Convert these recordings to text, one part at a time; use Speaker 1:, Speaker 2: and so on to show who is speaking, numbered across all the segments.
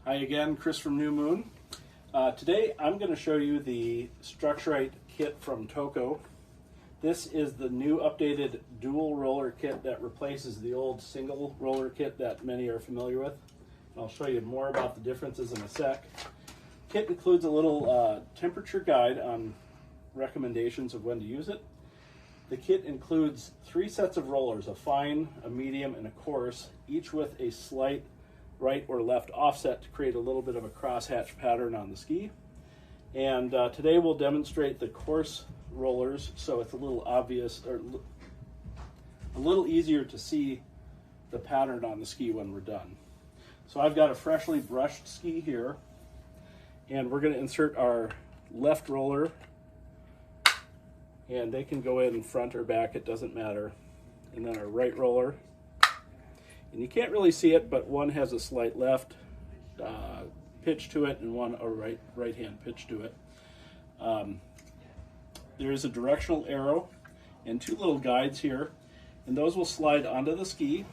Speaker 1: Hi again, Chris from New Moon. Today I'm going to show you the Structurite kit from Toko. This is the new updated dual roller kit that replaces the old single roller kit that many are familiar with. I'll show you more about the differences in a sec. Kit includes a little temperature guide on recommendations of when to use it. The kit includes 3 sets of rollers, a fine, a medium, and a coarse, each with a slight right or left offset to create a little bit of a crosshatch pattern on the ski. And today we'll demonstrate the coarse rollers, so it's a little obvious, or a little easier to see the pattern on the ski when we're done. So I've got a freshly brushed ski here, and we're going to insert our left roller, and they can go in front or back, it doesn't matter. And then our right roller. And you can't really see it, but one has a slight left pitch to it and one a right hand pitch to it. There is a directional arrow and 2 little guides here, and those will slide onto the ski.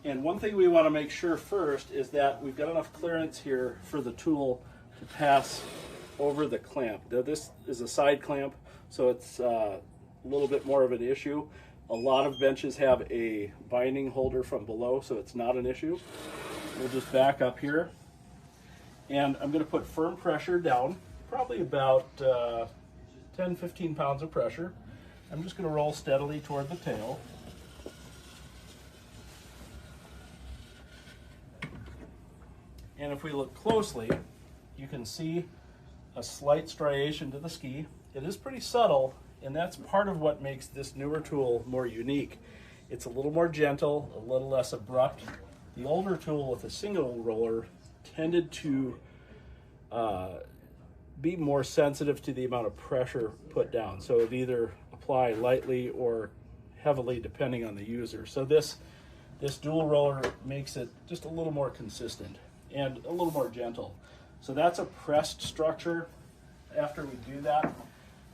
Speaker 1: And one thing we want to make sure first is that we've got enough clearance here for the tool to pass over the clamp. Now this is a side clamp, so it's a little bit more of an issue. A lot of benches have a binding holder from below, so it's not an issue. We'll just back up here, and I'm going to put firm pressure down, probably about 10-15 pounds of pressure. I'm just going to roll steadily toward the tail. And if we look closely, you can see a slight striation to the ski. It is pretty subtle, and that's part of what makes this newer tool more unique. It's a little more gentle, a little less abrupt. The older tool with a single roller tended to be more sensitive to the amount of pressure put down. So it either apply lightly or heavily depending on the user. So this dual roller makes it just a little more consistent and a little more gentle. So that's a pressed structure. After we do that,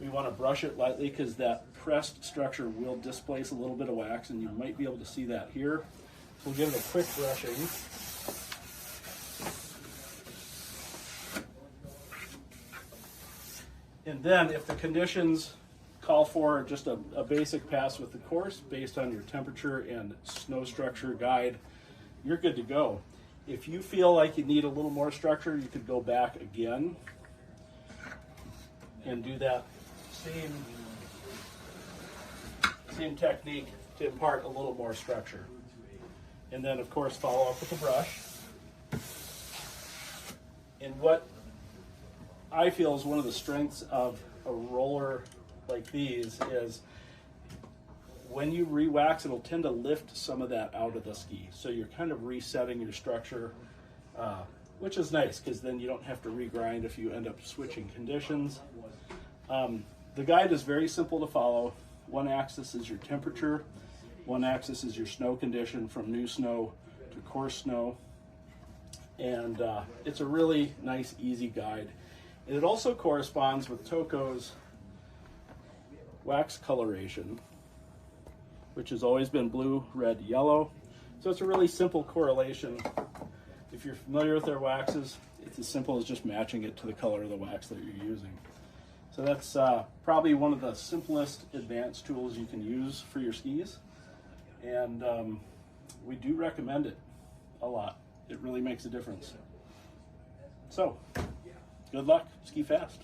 Speaker 1: we want to brush it lightly because that pressed structure will displace a little bit of wax, and you might be able to see that here. So we'll give it a quick brushing. And then if the conditions call for just a basic pass with the course based on your temperature and snow structure guide, you're good to go. If you feel like you need a little more structure, you could go back again and do that same technique to impart a little more structure. And then of course follow up with a brush. And what I feel is one of the strengths of a roller like these is when you re-wax, it'll tend to lift some of that out of the ski. So you're kind of resetting your structure, which is nice because then you don't have to regrind if you end up switching conditions. The guide is very simple to follow. One axis is your temperature, one axis is your snow condition from new snow to coarse snow, and it's a really nice, easy guide. And it also corresponds with Toko's wax coloration, which has always been blue, red, yellow. So it's a really simple correlation. If you're familiar with their waxes, it's as simple as just matching it to the color of the wax that you're using. So that's probably one of the simplest advanced tools you can use for your skis. And we do recommend it a lot. It really makes a difference. So, good luck, ski fast.